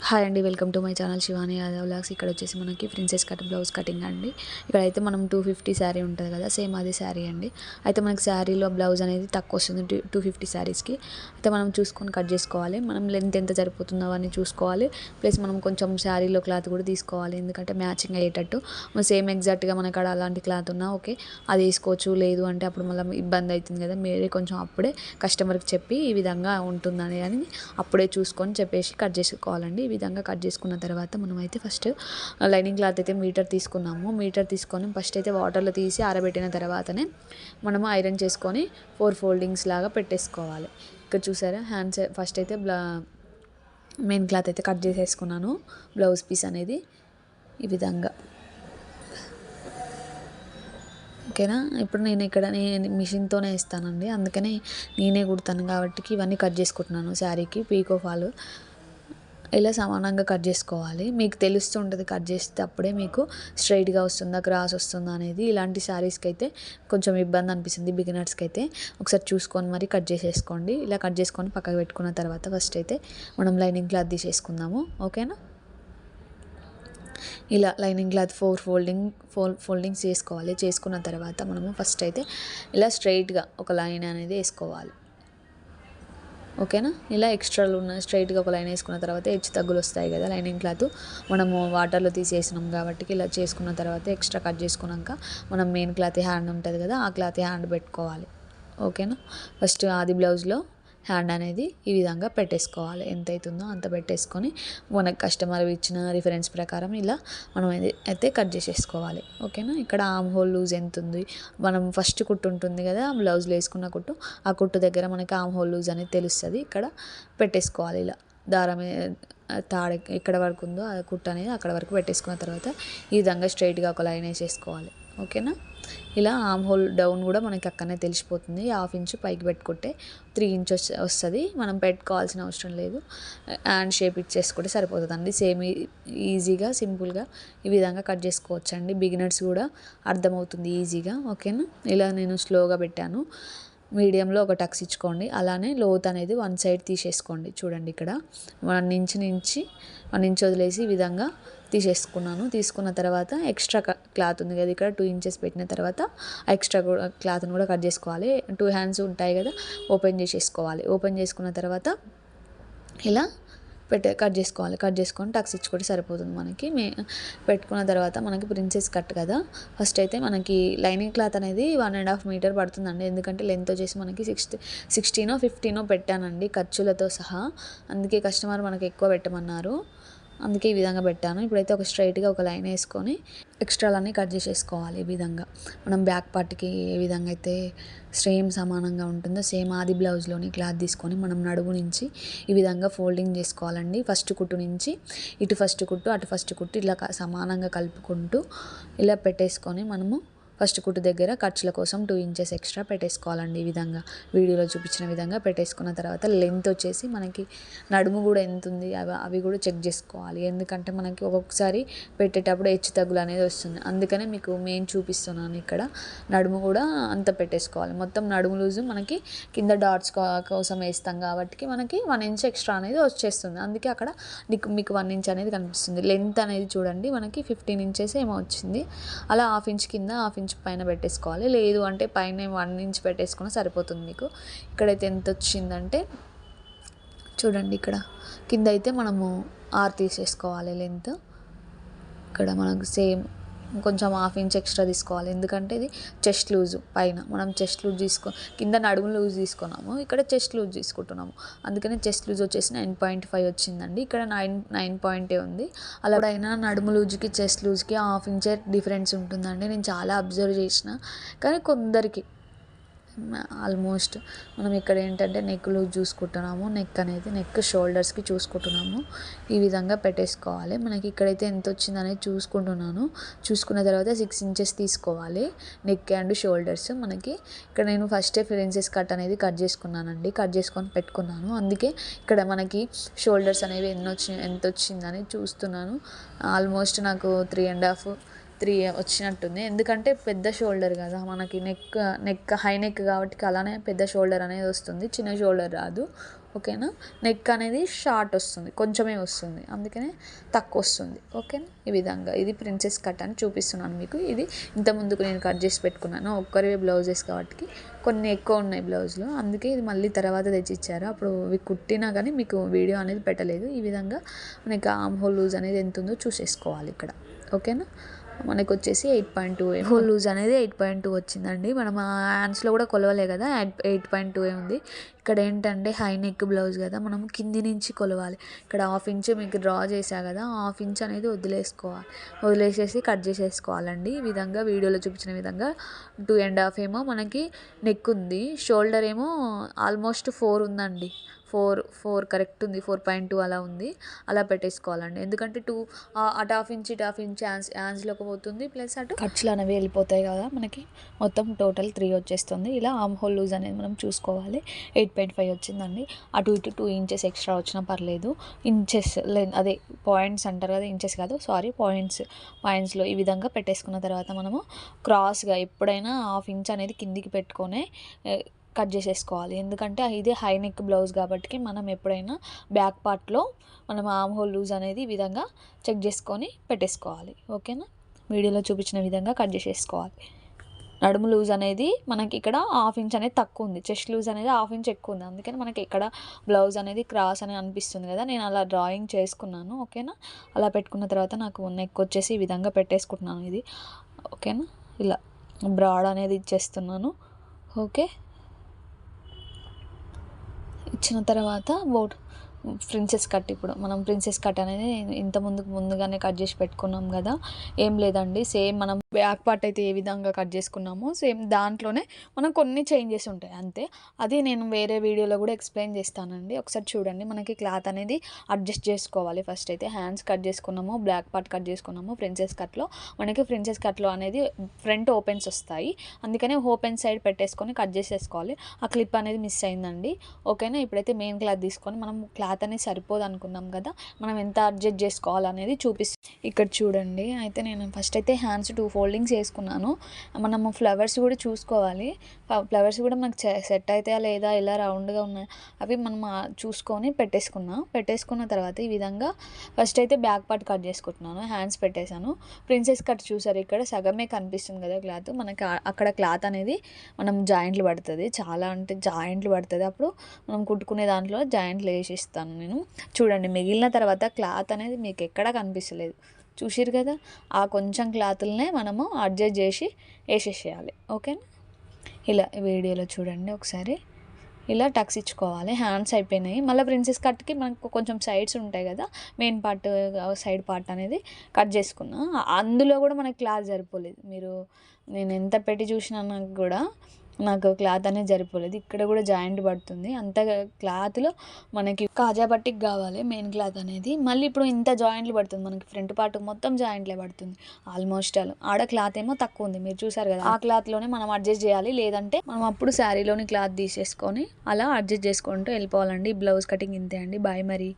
Hi అండి, welcome to my channel Shivani Yadav vlogs. ఇక్కడ వచ్చేసి మనకి ప్రిన్సెస్ కట్ బ్లౌజ్ కటింగ్ అండి. ఇక్కడైతే మనం 250 శారీ ఉంటుంది కదా, సేమ్ అదే శారీ అండి. అయితే మనకి శారీలో బ్లౌజ్ అనేది తక్కువ వస్తుంది 250 శారీస్కి. అయితే మనం చూసుకొని కట్ చేసుకోవాలి. మనం లెంత్ ఎంత సరిపోతుందో అవన్నీ చూసుకోవాలి. ప్లస్ మనం కొంచెం శారీలో క్లాత్ కూడా తీసుకోవాలి, ఎందుకంటే మ్యాచింగ్ అయ్యేటట్టు. సేమ్ ఎగ్జాక్ట్గా మనకు అక్కడ అలాంటి క్లాత్ ఉన్నా ఓకే, అది వేసుకోవచ్చు. లేదు అంటే అప్పుడు మళ్ళీ ఇబ్బంది అవుతుంది కదా, మీరే కొంచెం అప్పుడే కస్టమర్కి చెప్పి ఈ విధంగా ఉంటుందని అని అప్పుడే చూసుకొని చెప్పేసి కట్ చేసుకోవాలండి. ఈ విధంగా కట్ చేసుకున్న తర్వాత మనమైతే ఫస్ట్ లైనింగ్ క్లాత్ అయితే మీటర్ తీసుకున్నాము. మీటర్ తీసుకొని ఫస్ట్ అయితే వాటర్లో తీసి ఆరబెట్టిన తర్వాతనే మనము ఐరన్ చేసుకొని 4 ఫోల్డింగ్స్ లాగా పెట్టేసుకోవాలి. ఇక్కడ చూసారా, హ్యాండ్స్ ఫస్ట్ అయితే మెయిన్ క్లాత్ అయితే కట్ చేసేసుకున్నాను. బ్లౌజ్ పీస్ అనేది ఈ విధంగా ఓకేనా. ఇప్పుడు నేను మిషన్తోనే ఇస్తానండి, అందుకని నేనే కుడతాను కాబట్టి ఇవన్నీ కట్ చేసుకుంటున్నాను. శారీకి పీకో ఫాల్ ఇలా సమానంగా కట్ చేసుకోవాలి. మీకు తెలుస్తుంటుంది కట్ చేస్తే అప్పుడే మీకు స్ట్రైట్గా వస్తుందా క్రాస్ వస్తుందా అనేది. ఇలాంటి శారీస్కి అయితే కొంచెం ఇబ్బంది అనిపిస్తుంది బిగినర్స్కి అయితే. ఒకసారి చూసుకొని మరి కట్ చేసేసుకోండి. ఇలా కట్ చేసుకొని పక్కకు పెట్టుకున్న తర్వాత ఫస్ట్ అయితే మనం లైనింగ్ క్లాత్ తీసేసుకుందాము, ఓకేనా. ఇలా లైనింగ్ క్లాత్ 4 ఫోల్డింగ్స్ చేసుకోవాలి. చేసుకున్న తర్వాత మనము ఫస్ట్ అయితే ఇలా స్ట్రైట్గా ఒక లైన్ అనేది వేసుకోవాలి, ఓకేనా. ఇలా ఎక్స్ట్రాలు ఉన్న స్ట్రైట్గా ఒక లైన్ వేసుకున్న తర్వాత హెచ్చు తగ్గులు వస్తాయి కదా, లైనింగ్ క్లాత్ మనము వాటర్లో తీసేసినాం కాబట్టి ఇలా చేసుకున్న తర్వాత ఎక్స్ట్రా కట్ చేసుకున్నాక మనం మెయిన్ క్లాత్ హ్యాండ్ ఉంటుంది కదా, ఆ క్లాత్ హ్యాండ్ పెట్టుకోవాలి, ఓకేనా. ఫస్ట్ ఆది బ్లౌజ్లో హ్యాండ్ అనేది ఈ విధంగా పెట్టేసుకోవాలి. ఎంత అవుతుందో అంత పెట్టేసుకొని మనకు కస్టమర్ ఇచ్చిన రిఫరెన్స్ ప్రకారం ఇలా మనం అయితే కట్ చేసేసుకోవాలి, ఓకేనా. ఇక్కడ ఆమ్ హోల్ లూజ్ ఎంత ఉంది, మనం ఫస్ట్ కుట్టు ఉంటుంది కదా బ్లౌజ్లో వేసుకున్న కుట్టు, ఆ కుట్టు దగ్గర మనకి ఆమ్ హోల్ లూజ్ అనేది తెలుస్తుంది. ఇక్కడ పెట్టేసుకోవాలి. ఇలా దారం తాడు ఎక్కడ వరకు ఉందో ఆ కుట్టు అనేది అక్కడ వరకు పెట్టేసుకున్న తర్వాత ఈ విధంగా స్ట్రైట్గా ఒక లైన్ వేసేసుకోవాలి, ఓకేనా. ఇలా ఆమ్ హోల్ డౌన్ కూడా మనకి అక్కడనే తెలిసిపోతుంది. 1/2 ఇంచు పైకి పెట్టుకుంటే 3 ఇంచ్ వస్తుంది. మనం పెట్టుకోవాల్సిన అవసరం లేదు, హ్యాండ్ షేప్ ఇచ్చేసుకుంటే సరిపోతుందండి. సేమ్ ఈజీగా సింపుల్గా ఈ విధంగా కట్ చేసుకోవచ్చండి. బిగినర్స్ కూడా అర్థమవుతుంది ఈజీగా, ఓకేనా. ఇలా నేను స్లోగా పెట్టాను. మీడియంలో ఒక టక్స్ ఇచ్చుకోండి. అలానే లోత్ అనేది 1 సైడ్ తీసేసుకోండి. చూడండి, ఇక్కడ 1 ఇంచ్ వదిలేసి ఈ విధంగా తీసేసుకున్నాను. తీసుకున్న తర్వాత ఎక్స్ట్రా క్లాత్ ఉంది కదా, ఇక్కడ 2 ఇంచెస్ పెట్టిన తర్వాత ఎక్స్ట్రా క్లాత్ని కూడా కట్ చేసుకోవాలి. 2 హ్యాండ్స్ ఉంటాయి కదా, ఓపెన్ చేసేసుకోవాలి. ఓపెన్ చేసుకున్న తర్వాత ఇలా కట్ చేసుకోవాలి. కట్ చేసుకొని టక్స్ ఇచ్చుకుంటే సరిపోతుంది మనకి. పెట్టుకున్న తర్వాత మనకి ప్రిన్సెస్ కట్ కదా, ఫస్ట్ అయితే మనకి లైనింగ్ క్లాత్ అనేది 1.5 మీటర్ పడుతుందండి. ఎందుకంటే లెంత్ వచ్చేసి మనకి 16-15 పెట్టానండి ఖర్చులతో సహా. అందుకే కస్టమర్ మనకి ఎక్కువ పెట్టమన్నారు, అందుకే ఈ విధంగా పెట్టాను. ఇప్పుడైతే ఒక స్ట్రైట్గా ఒక లైన్ వేసుకొని ఎక్స్ట్రాలన్నీ కట్ చేసేసుకోవాలి. ఈ విధంగా మనం బ్యాక్ పార్ట్కి ఏ విధంగా అయితే సేమ్ సమానంగా ఉంటుందో సేమ్ ఆది బ్లౌజ్లోని క్లాత్ తీసుకొని మనం నడుము నుంచి ఈ విధంగా ఫోల్డింగ్ చేసుకోవాలండి. ఫస్ట్ కుట్టు నుంచి ఇటు ఫస్ట్ కుట్టు అటు ఫస్ట్ కుట్టు ఇలా సమానంగా కలుపుకుంటూ ఇలా పెట్టేసుకొని మనము ఫస్ట్ కుట్టు దగ్గర ఖర్చుల కోసం 2 ఇంచెస్ ఎక్స్ట్రా పెట్టేసుకోవాలండి. ఈ విధంగా వీడియోలో చూపించిన విధంగా పెట్టేసుకున్న తర్వాత లెంత్ వచ్చేసి మనకి నడుము కూడా ఎంత ఉంది అవి కూడా చెక్ చేసుకోవాలి. ఎందుకంటే మనకి ఒక్కొక్కసారి పెట్టేటప్పుడు హెచ్చు తగ్గులు అనేది వస్తుంది, అందుకనే మీకు మెయిన్ చూపిస్తున్నాను. ఇక్కడ నడుము కూడా అంత పెట్టేసుకోవాలి. మొత్తం నడుము లూజు మనకి కింద డాట్స్ కోసం వేస్తాం కాబట్టి మనకి 1 ఇంచ్ ఎక్స్ట్రా అనేది వచ్చేస్తుంది. అందుకే అక్కడ మీకు 1 ఇంచ్ అనేది కనిపిస్తుంది. లెంత్ అనేది చూడండి, మనకి 15 ఇంచెస్ ఏమో వచ్చింది. అలా 1/2 ఇంచ్ కింద 1/2 ఇంచ్ పైన పెట్టేసుకోవాలి. లేదు అంటే పైన 1 ఇంచ్ పెట్టేసుకున్నా సరిపోతుంది మీకు. ఇక్కడైతే ఎంత వచ్చిందంటే చూడండి, ఇక్కడ కింద అయితే మనము 6 తీసేసుకోవాలి లెంత్. ఇక్కడ మనకు సేమ్ కొంచెం 1/2 ఇంచ్ ఎక్స్ట్రా తీసుకోవాలి, ఎందుకంటే ఇది చెస్ట్ లూజు. పైన మనం చెస్ట్ లూజ్ కింద నడుము లూజ్ తీసుకున్నాము, ఇక్కడ చెస్ట్ లూజ్ తీసుకుంటున్నాము. అందుకని చెస్ట్ లూజ్ వచ్చేసి 9.5 వచ్చిందండి. ఇక్కడ 9 పాయింటే ఉంది. అలా అయినా నడుము లూజ్కి చెస్ట్ లూజ్కి 1/2 ఇంచ్ డిఫరెన్స్ ఉంటుందండి. నేను చాలా అబ్జర్వ్ చేసిన, కానీ కొందరికి ఆల్మోస్ట్ మనం ఇక్కడ ఏంటంటే నెక్ లూజ్ చూసుకుంటున్నాము. నెక్ షోల్డర్స్కి చూసుకుంటున్నాము. ఈ విధంగా పెట్టేసుకోవాలి. మనకి ఇక్కడైతే ఎంత వచ్చింది అనేది చూసుకుంటున్నాను. చూసుకున్న తర్వాత 6 ఇంచెస్ తీసుకోవాలి నెక్ అండ్ షోల్డర్స్. మనకి ఇక్కడ నేను ఫస్టే ప్రిన్సెస్ కట్ అనేది కట్ చేసుకున్నానండి, కట్ చేసుకొని పెట్టుకున్నాను. అందుకే ఇక్కడ మనకి షోల్డర్స్ అనేవి ఎంత వచ్చిందని చూస్తున్నాను. ఆల్మోస్ట్ నాకు 3 వచ్చినట్టుంది, ఎందుకంటే పెద్ద షోల్డర్ కదా మనకి. నెక్ హై నెక్ కాబట్టి అలానే పెద్ద షోల్డర్ అనేది వస్తుంది, చిన్న షోల్డర్ రాదు, ఓకేనా. నెక్ అనేది షార్ట్ వస్తుంది, కొంచెమే వస్తుంది, అందుకనే తక్కువ వస్తుంది. ఓకేనా. ఈ విధంగా ఇది ప్రిన్సెస్ కట్ అని చూపిస్తున్నాను మీకు. ఇది ఇంత ముందుకు నేను కట్ చేసి పెట్టుకున్నాను, ఒక్కరివే బ్లౌజెస్ కాబట్టి కొన్ని ఎక్కువ ఉన్నాయి బ్లౌజులు, అందుకే ఇది మళ్ళీ తర్వాత తెచ్చిచ్చారు. అప్పుడు ఇవి కుట్టినా కానీ మీకు వీడియో అనేది పెట్టలేదు. ఈ విధంగా మనకి ఆర్మ్ హోల్ లూజ్ అనేది ఎంత ఉందో చూసేసుకోవాలి ఇక్కడ. ఓకేనా. మనకు వచ్చేసి 8.2 హోల్ లూజ్ అనేది 8.2 వచ్చిందండి. మనం హ్యాండ్స్లో కూడా కొలవలే కదా, 8.2 ఉంది. ఇక్కడ ఏంటంటే హై నెక్ బ్లౌజ్ కదా, మనం కింది నుంచి కొలవాలి. ఇక్కడ 1/2 ఇంచ్ మీకు డ్రా చేసా కదా, 1/2 ఇంచ్ అనేది వదిలేసేసి కట్ చేసేసుకోవాలండి. ఈ విధంగా వీడియోలో చూపించిన విధంగా 2.5 ఏమో మనకి నెక్ ఉంది, షోల్డర్ ఏమో ఆల్మోస్ట్ 4 ఉందండి. 4 కరెక్ట్ ఉంది, 4.2 అలా ఉంది. అలా పెట్టేసుకోవాలండి, ఎందుకంటే అటు 1/2 ఇంచ్ ఇటు 1/2 ఇంచ్ హ్యాండ్స్లోకి పోతుంది, ప్లస్ అటు ఖర్చులు అనేవి వెళ్ళిపోతాయి కదా మనకి. మొత్తం టోటల్ 3 వచ్చేస్తుంది. ఇలా ఆర్మ్ హోల్ లూజ్ అనేది మనం చూసుకోవాలి. 8.5 వచ్చిందండి. అటు ఇటు 2 ఇంచెస్ ఎక్స్ట్రా వచ్చినా పర్లేదు. ఇంచెస్ అదే పాయింట్స్ అంటారు కదా, ఇంచెస్ కాదు సారీ, పాయింట్స్లో ఈ విధంగా పెట్టేసుకున్న తర్వాత మనము క్రాస్గా ఎప్పుడైనా 1/2 ఇంచ్ అనేది కిందికి పెట్టుకొని కట్ చేసేసుకోవాలి. ఎందుకంటే ఇది హై నెక్ బ్లౌజ్ కాబట్టి మనం ఎప్పుడైనా బ్యాక్ పార్ట్లో మనం ఆర్మ్ హోల్ లూజ్ అనేది ఈ విధంగా చెక్ చేసుకొని పెట్టేసుకోవాలి. ఓకేనా. వీడియోలో చూపించిన విధంగా కట్ చేసేసుకోవాలి. నడుము లూజ్ అనేది మనకి ఇక్కడ 1/2 ఇంచ్ అనేది తక్కువ ఉంది, చెస్ట్ లూజ్ అనేది 1/2 ఇంచ్ ఎక్కువ ఉంది, అందుకని మనకి ఇక్కడ బ్లౌజ్ అనేది క్రాస్ అని అనిపిస్తుంది కదా, నేను అలా డ్రాయింగ్ చేసుకున్నాను. ఓకేనా. అలా పెట్టుకున్న తర్వాత నాకు నెక్ వచ్చేసి ఈ విధంగా పెట్టేసుకుంటున్నాను ఇది. ఓకేనా. ఇలా బ్రాడ్ అనేది ఇచ్చేస్తున్నాను. ఓకే. ఇచ్చిన తర్వాత ప్రిన్సెస్ కట్. ఇప్పుడు మనం ప్రిన్సెస్ కట్ అనేది ఇంత ముందుగానే కట్ చేసి పెట్టుకున్నాం కదా, ఏం లేదండి, సేమ్ మనం బ్యాక్ పార్ట్ అయితే ఏ విధంగా కట్ చేసుకున్నామో సేమ్ దాంట్లోనే మనం కొన్ని చేంజెస్ ఉంటాయి అంతే. అది నేను వేరే వీడియోలో కూడా ఎక్స్ప్లెయిన్ చేస్తానండి, ఒకసారి చూడండి. మనకి క్లాత్ అనేది అడ్జస్ట్ చేసుకోవాలి. ఫస్ట్ అయితే హ్యాండ్స్ కట్ చేసుకున్నాము, బ్యాక్ పార్ట్ కట్ చేసుకున్నాము. ప్రిన్సెస్ కట్లో మనకి ప్రిన్సెస్ కట్లో అనేది ఫ్రంట్ ఓపెన్స్ వస్తాయి, అందుకనే ఓపెన్ సైడ్ పెట్టేసుకొని కట్ చేసేసుకోవాలి. ఆ క్లిప్ అనేది మిస్ అయిందండి. ఓకేనా. ఇప్పుడైతే మెయిన్ క్లాత్ తీసుకొని మనం క్లాత్ అనేది సరిపోదు అనుకున్నాం కదా, మనం ఎంత అడ్జస్ట్ చేసుకోవాలనేది చూపిస్తాం. ఇక్కడ చూడండి, అయితే నేను ఫస్ట్ అయితే హ్యాండ్స్ 2 ఫోల్డింగ్స్ వేసుకున్నాను. మనము ఫ్లవర్స్ కూడా చూసుకోవాలి. ఫ్లవర్స్ కూడా మనకు సెట్ అవుతాయా లేదా, ఎలా రౌండ్గా ఉన్నాయి అవి మనం చూసుకొని పెట్టేసుకున్న తర్వాత ఈ విధంగా ఫస్ట్ అయితే బ్యాక్ పార్ట్ కట్ చేసుకుంటున్నాను, హ్యాండ్స్ పెట్టేశాను. ప్రిన్సెస్ కట్ చూసారు, ఇక్కడ సగమే కనిపిస్తుంది కదా క్లాత్, మనకి అక్కడ క్లాత్ అనేది మనం జాయింట్లు పడుతుంది, చాలా అంటే జాయింట్లు పడుతుంది. అప్పుడు మనం కుట్టుకునే దాంట్లో జాయింట్లు వేసిస్తాను నేను. చూడండి, మిగిలిన తర్వాత క్లాత్ అనేది మీకు ఎక్కడా కనిపిస్తలేదు, చూసిరు కదా. ఆ కొంచెం క్లాతులనే మనము అడ్జస్ట్ చేసి వేసేసేయాలి. ఓకేనా. ఇలా వీడియోలో చూడండి ఒకసారి, ఇలా టక్స్ ఇచ్చుకోవాలి. హ్యాండ్స్ అయిపోయినాయి. మళ్ళీ ప్రిన్సెస్ కట్కి మనకు కొంచెం సైడ్స్ ఉంటాయి కదా, మెయిన్ పార్ట్ సైడ్ పార్ట్ అనేది కట్ చేసుకున్నా. అందులో కూడా మనకి క్లాత్ సరిపోలేదు. నేను ఎంత పెట్టి చూసినా నాకు క్లాత్ అనేది సరిపోలేదు. ఇక్కడ కూడా జాయింట్ పడుతుంది. అంత క్లాత్లో మనకి కాజా బట్టికి కావాలి మెయిన్ క్లాత్ అనేది. మళ్ళీ ఇప్పుడు ఇంత జాయింట్లు పడుతుంది మనకి, ఫ్రంట్ పార్ట్ మొత్తం జాయింట్లే పడుతుంది ఆల్మోస్ట్ ఆడ క్లాత్ ఏమో తక్కువ ఉంది, మీరు చూసారు కదా. ఆ క్లాత్లోనే మనం అడ్జస్ట్ చేయాలి, లేదంటే మనం అప్పుడు శారీలోని క్లాత్ తీసేసుకొని అలా అడ్జస్ట్ చేసుకుంటూ వెళ్ళిపోవాలండి. బ్లౌజ్ కటింగ్ ఇంతే అండి. బాయ్ మరి.